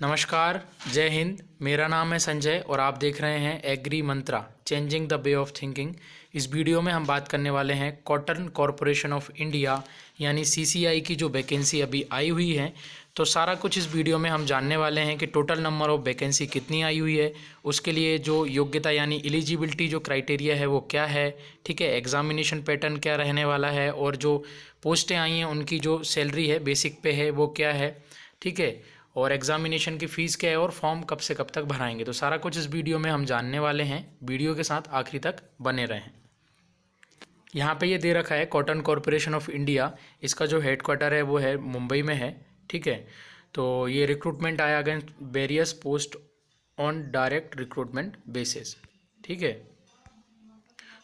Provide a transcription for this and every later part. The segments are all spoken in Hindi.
नमस्कार, जय हिंद। मेरा नाम है संजय और आप देख रहे हैं agri mantra changing the way of thinking. इस वीडियो में हम बात करने वाले हैं कॉटन कॉरपोरेशन ऑफ इंडिया यानी सीसीआई की जो वैकेंसी अभी आई हुई है। तो सारा कुछ इस वीडियो में हम जानने वाले हैं कि टोटल नंबर ऑफ वैकेंसी कितनी आई हुई है, उसके लिए जो योग्यता यानी एलिजिबिलिटी जो क्राइटेरिया है वो क्या है, ठीक है, एग्जामिनेशन पैटर्न क्या रहने वाला है, और जो पोस्टें आई हैं उनकी जो सैलरी है बेसिक पे है वो क्या है, ठीक है, और एग्जामिनेशन की फ़ीस क्या है और फॉर्म कब से कब तक भराएंगे। तो सारा कुछ इस वीडियो में हम जानने वाले हैं। वीडियो के साथ आखिरी तक बने रहें। यहाँ पे ये दे रखा है कॉटन कॉरपोरेशन ऑफ इंडिया। इसका जो हेडक्वार्टर है वो है मुंबई में है, ठीक है। तो ये रिक्रूटमेंट आया against various post on direct recruitment basis, ठीक है।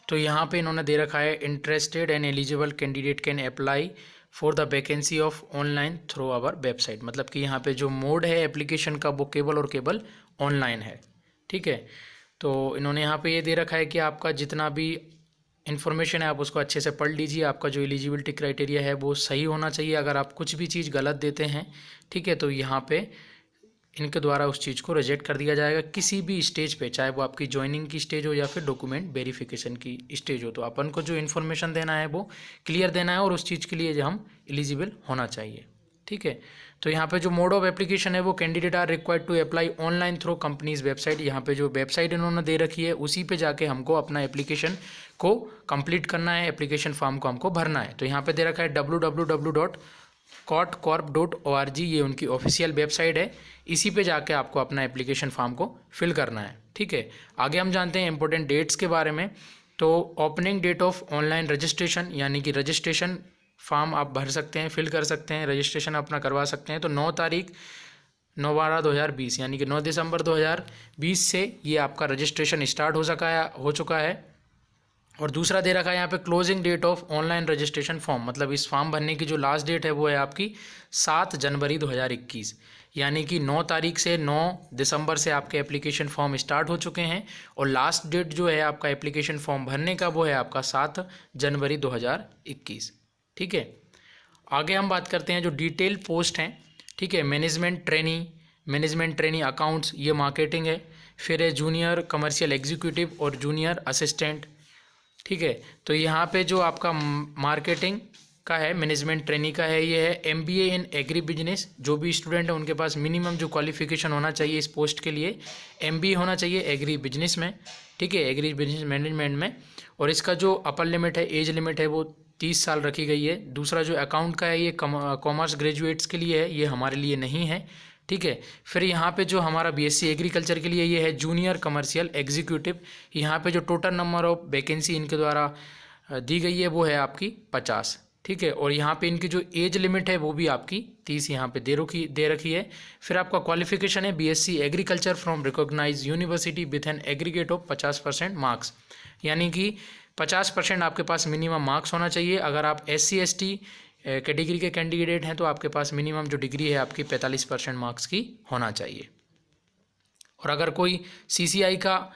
तो यहाँ पे इन्होंने दे रखा है interested and eligible candidate can apply for the vacancy of online through our website. मतलब कि यहाँ पे जो मोड है एप्लीकेशन का वो केवल और केवल ऑनलाइन है, ठीक है। तो इन्होंने यहाँ पे ये दे रखा है कि आपका जितना भी इन्फॉर्मेशन है आप उसको अच्छे से पढ़ लीजिए। आपका जो एलिजिबिलिटी क्राइटेरिया है वो सही होना चाहिए। अगर आप कुछ भी चीज़ गलत देते हैं, ठीक है, तो यहाँ पे इनके द्वारा उस चीज़ को रिजेक्ट कर दिया जाएगा किसी भी स्टेज पे, चाहे वो आपकी ज्वाइनिंग की स्टेज हो या फिर डॉक्यूमेंट वेरिफिकेशन की स्टेज हो। तो अपन को जो इन्फॉर्मेशन देना है वो क्लियर देना है और उस चीज़ के लिए जो हम एलिजिबल होना चाहिए, ठीक है। तो यहाँ पे जो मोड ऑफ एप्लीकेशन है वो candidate are required to apply online through company's website. यहाँ पे जो वेबसाइट इन्होंने दे रखी है उसी पे जाके हमको अपना एप्लीकेशन को कंप्लीट करना है, एप्लीकेशन फॉर्म को हमको भरना है। तो यहाँ पे दे रखा है www.cotcorp.org, ये उनकी ऑफिशियल वेबसाइट है। इसी पे जाके आपको अपना एप्लीकेशन फॉर्म को फिल करना है, ठीक है। आगे हम जानते हैं इंपॉर्टेंट डेट्स के बारे में। तो opening date of online registration यानी कि रजिस्ट्रेशन फॉर्म आप भर सकते हैं, फिल कर सकते हैं, रजिस्ट्रेशन अपना करवा सकते हैं। तो 9/12/2020 यानी कि 9 दिसंबर 2020 से ये आपका रजिस्ट्रेशन स्टार्ट हो चुका है। और दूसरा दे रखा है यहाँ पे closing date of online registration form. मतलब इस फॉर्म भरने की जो लास्ट डेट है वो है आपकी 7 जनवरी 2021, यानी कि 9 तारीख से 9 दिसंबर से आपके एप्लीकेशन फॉर्म स्टार्ट हो चुके हैं और लास्ट डेट जो है आपका एप्लीकेशन फॉर्म भरने का वो है आपका 7 जनवरी 2021, ठीक है। आगे हम बात करते हैं जो डिटेल पोस्ट हैं, ठीक है। मैनेजमेंट ट्रेनी अकाउंट्स, ये मार्केटिंग है। फिर है जूनियर कमर्शियल एग्जीक्यूटिव और जूनियर असिस्टेंट, ठीक है। तो यहाँ पे जो आपका मार्केटिंग का है, मैनेजमेंट ट्रेनी का है, ये है एमबीए इन एग्री बिजनेस। जो भी स्टूडेंट है उनके पास मिनिमम जो क्वालिफिकेशन होना चाहिए इस पोस्ट के लिए एमबीए होना चाहिए एग्री बिजनेस में, ठीक है, एग्री बिजनेस मैनेजमेंट में। और इसका जो अपर लिमिट है, एज लिमिट है, वो 30 साल रखी गई है। दूसरा जो अकाउंट का है ये कॉमर्स ग्रेजुएट्स के लिए है, ये हमारे लिए नहीं है, ठीक है। फिर यहाँ पे जो हमारा बीएससी एग्रीकल्चर के लिए ये है जूनियर कमर्शियल एग्जीक्यूटिव। यहाँ पे जो टोटल नंबर ऑफ वैकेंसी इनके द्वारा दी गई है वो है आपकी 50, ठीक है। और यहाँ पे इनकी जो एज लिमिट है वो भी आपकी 30 यहाँ पे दे रखी है। फिर आपका क्वालिफिकेशन है BSc agriculture from recognise university with an aggregate of 50% marks, यानी कि 50% आपके पास मिनिमम मार्क्स होना चाहिए। अगर आप SC/ST कैटेगरी के कैंडिडेट हैं तो आपके पास मिनिमम जो डिग्री है आपकी 45% मार्क्स की होना चाहिए। और अगर कोई CCI का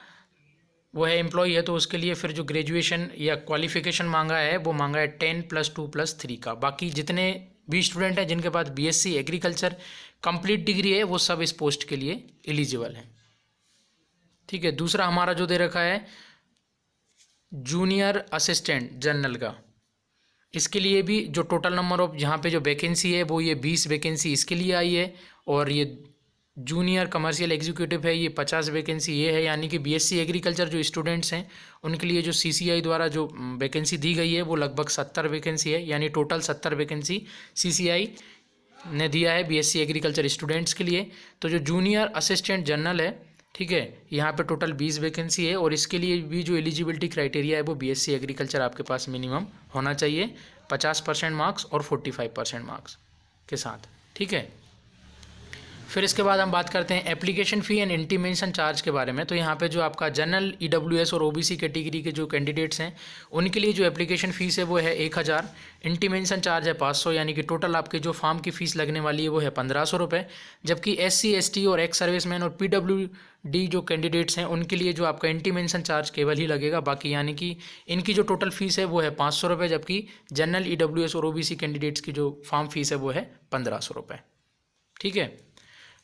वो है एम्प्लॉई है तो उसके लिए फिर जो ग्रेजुएशन या क्वालिफिकेशन मांगा है वो मांगा है 10+2+3 का। बाकी जितने भी स्टूडेंट हैं जिनके पास BSc एग्रीकल्चर कंप्लीट डिग्री है वो सब इस पोस्ट के लिए एलिजिबल हैं, ठीक है। दूसरा हमारा जो दे रखा है जूनियर असिस्टेंट जनरल का, इसके लिए भी जो टोटल नंबर ऑफ यहाँ पे जो वैकेंसी है वो ये 20 वैकेंसी इसके लिए आई है। और ये जूनियर कमर्शियल एग्जीक्यूटिव है, ये 50 वैकेंसी ये है। यानी कि BSc एग्रीकल्चर जो स्टूडेंट्स हैं उनके लिए जो CCI द्वारा जो वैकेंसी दी गई है वो लगभग 70 वैकेंसी है, यानी टोटल 70 वैकेंसी CCI ने दिया है BSc एग्रीकल्चर स्टूडेंट्स के लिए। तो जो जूनियर असिस्टेंट जनरल है, ठीक है, यहाँ पे टोटल 20 वैकेंसी है। और इसके लिए भी जो एलिजिबिलिटी क्राइटेरिया है वो BSc एग्रीकल्चर आपके पास मिनिमम होना चाहिए 50% मार्क्स और 45% मार्क्स के साथ, ठीक है। फिर इसके बाद हम बात करते हैं application fee and intimation charge के बारे में। तो यहाँ पे जो आपका जनरल EWS और OBC कैटेगरी के जो कैंडिडेट्स हैं उनके लिए जो एप्लीकेशन फ़ीस है वो है 1000, इंटीमेशन चार्ज है 500, यानी कि टोटल आपके जो फॉर्म की फ़ीस लगने वाली है वो है 1500 रुपये। जबकि SC/ST और एक्स सर्विसमैन और PWD जो कैंडिडेट्स हैं उनके लिए जो आपका इंटीमेशन चार्ज केवल ही लगेगा, बाकी यानी कि इनकी जो टोटल फ़ीस है वो है 500 रुपये। जबकि जनरल EWS और OBC कैंडिडेट्स की जो फॉर्म फीस है वो है 1500 रुपये, ठीक है।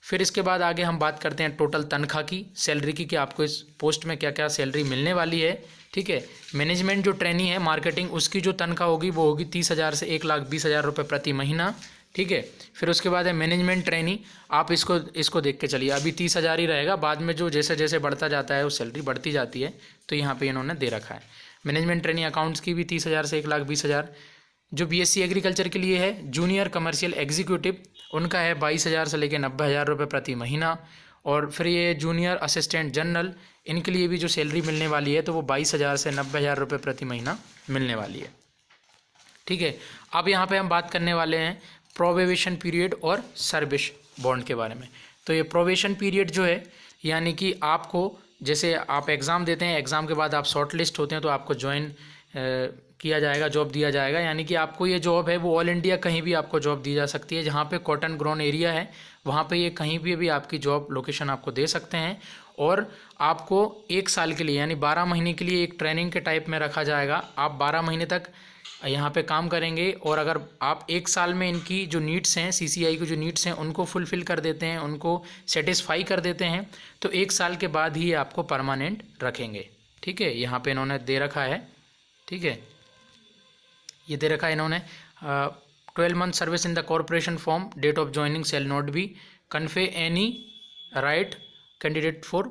फिर इसके बाद आगे हम बात करते हैं टोटल तनख्वाह की, सैलरी की, कि आपको इस पोस्ट में क्या क्या सैलरी मिलने वाली है। ठीक है, मैनेजमेंट जो ट्रेनी है मार्केटिंग, उसकी जो तनख्वाह होगी वो होगी 30,000 से 1,20,000 रुपये प्रति महीना। ठीक है, फिर उसके बाद है मैनेजमेंट ट्रेनी, आप इसको देख के चलिए, अभी 30,000 ही रहेगा, बाद में जो जैसे जैसे बढ़ता जाता है वो सैलरी बढ़ती जाती है, तो यहाँ पे इन्होंने दे रखा है। मैनेजमेंट ट्रेनी अकाउंट्स की भी 30,000 से 1,20,000। जो बीएससी एग्रीकल्चर के लिए है जूनियर कमर्शियल एग्जीक्यूटिव, उनका है 22,000 से लेकर 90,000 रुपये प्रति महीना। और फिर ये जूनियर असिस्टेंट जनरल, इनके लिए भी जो सैलरी मिलने वाली है तो वो 22,000 से 90,000 रुपये प्रति महीना मिलने वाली है। ठीक है, अब यहाँ पे हम बात करने वाले हैं प्रोबेशन पीरियड और सर्विस बॉन्ड के बारे में। तो ये प्रोबेशन पीरियड जो है, यानी कि आपको जैसे आप एग्ज़ाम देते हैं, एग्ज़ाम के बाद आप शॉर्ट लिस्ट होते हैं तो आपको ज्वाइन किया जाएगा, जॉब दिया जाएगा, यानी कि आपको ये जॉब है वो ऑल इंडिया कहीं भी आपको जॉब दी जा सकती है। जहाँ पे कॉटन ग्रोन एरिया है वहाँ पे ये कहीं भी आपकी जॉब लोकेशन आपको दे सकते हैं। और आपको 1 साल के लिए यानी 12 महीने के लिए एक ट्रेनिंग के टाइप में रखा जाएगा। आप 12 महीने तक यहाँ पे काम करेंगे और अगर आप 1 साल में इनकी जो नीड्स हैं, सीसीआई की जो नीड्स हैं, उनको फुलफ़िल कर देते हैं, उनको सेटिस्फाई कर देते हैं, तो 1 साल के बाद ही आपको परमानेंट रखेंगे। ठीक है, यहाँ पे इन्होंने दे रखा है। ठीक है, ये दे रखा है इन्होंने 12 month service in the corporation form, date of joining shall not be confer any right candidate for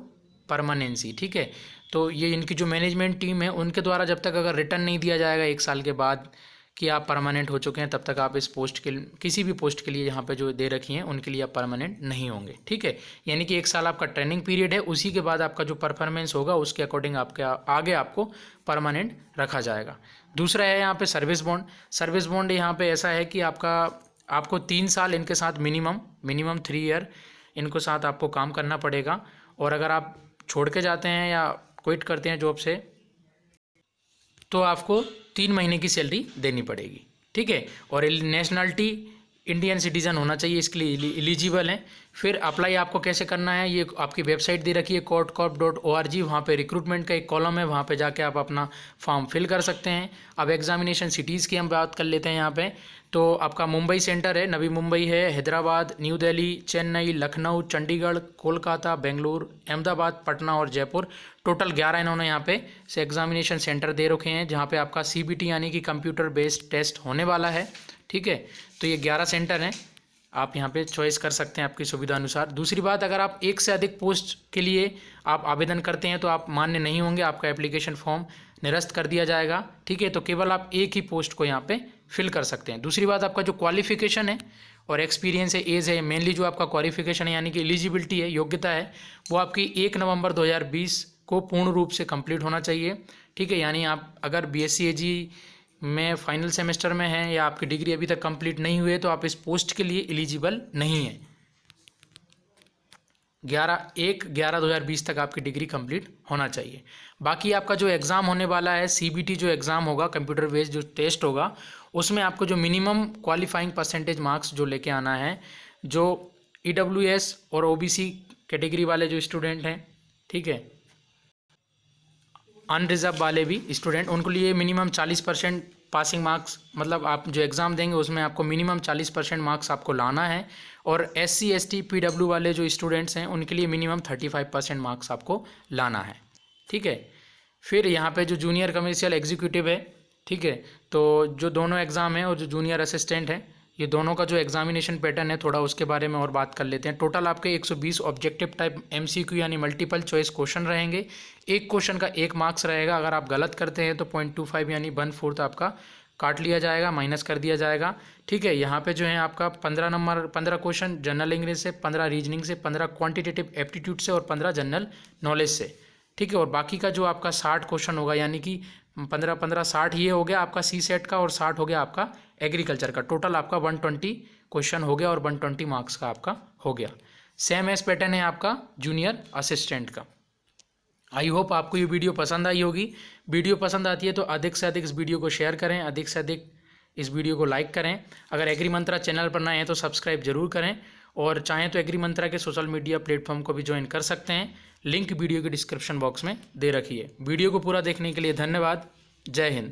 permanency. ठीक है, तो ये इनकी जो मैनेजमेंट टीम है उनके द्वारा जब तक अगर रिटर्न नहीं दिया जाएगा 1 साल के बाद कि आप परमानेंट हो चुके हैं, तब तक आप इस पोस्ट के किसी भी पोस्ट के लिए यहाँ पे जो दे रखी हैं उनके लिए आप परमानेंट नहीं होंगे। ठीक है, यानी कि 1 साल आपका ट्रेनिंग पीरियड है, उसी के बाद आपका जो परफॉर्मेंस होगा उसके अकॉर्डिंग आपके आगे आपको परमानेंट रखा जाएगा। दूसरा है यहाँ पे सर्विस बॉन्ड। सर्विस बॉन्ड यहाँ पे ऐसा है कि आपको 3 साल इनके साथ मिनिमम 3 ईयर इनको साथ आपको काम करना पड़ेगा। और अगर आप छोड़ के जाते हैं या क्विट करते हैं जॉब से तो आपको 3 महीने की सैलरी देनी पड़ेगी। ठीक है, और नेशनलिटी इंडियन सिटीज़न होना चाहिए, इसके लिए एलिजिबल हैं। फिर अप्लाई आपको कैसे करना है, ये आपकी वेबसाइट दे रखी है courtcorp.org, वहाँ पे रिक्रूटमेंट का एक कॉलम है, वहाँ पे जाके आप अपना फॉर्म फिल कर सकते हैं। अब एग्जामिनेशन सिटीज़ की हम बात कर लेते हैं यहाँ पे। तो आपका मुंबई सेंटर है, नवी मुंबई है, हैदराबाद, न्यू दिल्ली, चेन्नई, लखनऊ, चंडीगढ़, कोलकाता, बेंगलुरु, अहमदाबाद, पटना और जयपुर। टोटल 11 इन्होंने यहाँ पे से एग्जामिनेशन सेंटर दे रखे हैं जहाँ पे आपका CBT यानी कि कंप्यूटर बेस्ड टेस्ट होने वाला है। ठीक है, तो ये 11 सेंटर हैं, आप यहाँ पे चॉइस कर सकते हैं आपकी सुविधा अनुसार। दूसरी बात, अगर आप 1 से अधिक पोस्ट के लिए आप आवेदन करते हैं तो आप मान्य नहीं होंगे, आपका एप्लीकेशन फॉर्म निरस्त कर दिया जाएगा। ठीक है, तो केवल आप एक ही पोस्ट को यहाँ पे फिल कर सकते हैं। दूसरी बात, आपका जो क्वालिफिकेशन है और एक्सपीरियंस है, एज है, मेनली जो आपका क्वालिफिकेशन है यानी कि एलिजिबिलिटी है, योग्यता है, वो आपकी 1 नवंबर 2020 को पूर्ण रूप से कंप्लीट होना चाहिए। ठीक है, यानी आप अगर BSc AG में फाइनल सेमेस्टर में हैं या आपकी डिग्री अभी तक कंप्लीट नहीं हुई है तो आप इस पोस्ट के लिए एलिजिबल नहीं है। 11/1/2020 तक आपकी डिग्री कंप्लीट होना चाहिए। बाकी आपका जो एग्ज़ाम होने वाला है, CBT जो एग्ज़ाम होगा, कंप्यूटर बेस्ड जो टेस्ट होगा, उसमें आपको जो मिनिमम क्वालिफाइंग परसेंटेज मार्क्स जो लेके आना है, जो EWS और OBC कैटेगरी वाले जो स्टूडेंट हैं, ठीक है, अनरिजर्व वाले भी स्टूडेंट, उनको लिए मिनिमम 40% पासिंग मार्क्स, मतलब आप जो एग्ज़ाम देंगे उसमें आपको मिनिमम 40% मार्क्स आपको लाना है। और SC ST PW वाले जो स्टूडेंट्स हैं उनके लिए मिनिमम 35% मार्क्स आपको लाना है। ठीक है, फिर यहाँ पे जो जूनियर कमर्शियल एग्जीक्यूटिव है, ठीक है, तो जो दोनों एग्ज़ाम है और जो जूनियर असिस्टेंट है, ये दोनों का जो एग्जामिनेशन पैटर्न है थोड़ा उसके बारे में और बात कर लेते हैं। टोटल आपके 120 ऑब्जेक्टिव टाइप MCQ यानी मल्टीपल चॉइस क्वेश्चन रहेंगे। एक क्वेश्चन का 1 मार्क्स रहेगा, अगर आप गलत करते हैं तो 0.25 यानी 1/4 आपका काट लिया जाएगा, माइनस कर दिया जाएगा। ठीक है, यहाँ पे जो है आपका 15 क्वेश्चन जनरल इंग्लिश से, 15 रीजनिंग से, 15 क्वान्टिटेटिव एप्टीट्यूड से और 15 जनरल नॉलेज से। ठीक है, और बाकी का जो आपका 60 क्वेश्चन होगा, यानी कि 15 60 ये हो गया आपका CSET का और 60 हो गया आपका एग्रीकल्चर का। टोटल आपका 120 क्वेश्चन हो गया और 120 मार्क्स का आपका हो गया। सेम एस पैटर्न है आपका जूनियर असिस्टेंट का। आई होप आपको ये वीडियो पसंद आई होगी। वीडियो पसंद आती है तो अधिक से अधिक इस वीडियो को शेयर करें, अधिक से अधिक इस वीडियो को लाइक करें। अगर एग्री मंत्रा चैनल पर नए हैं तो सब्सक्राइब जरूर करें, और चाहें तो एग्री मंत्रा के सोशल मीडिया प्लेटफॉर्म को भी ज्वाइन कर सकते हैं। लिंक वीडियो के डिस्क्रिप्शन बॉक्स में दे रखी है। वीडियो को पूरा देखने के लिए धन्यवाद। जय हिंद।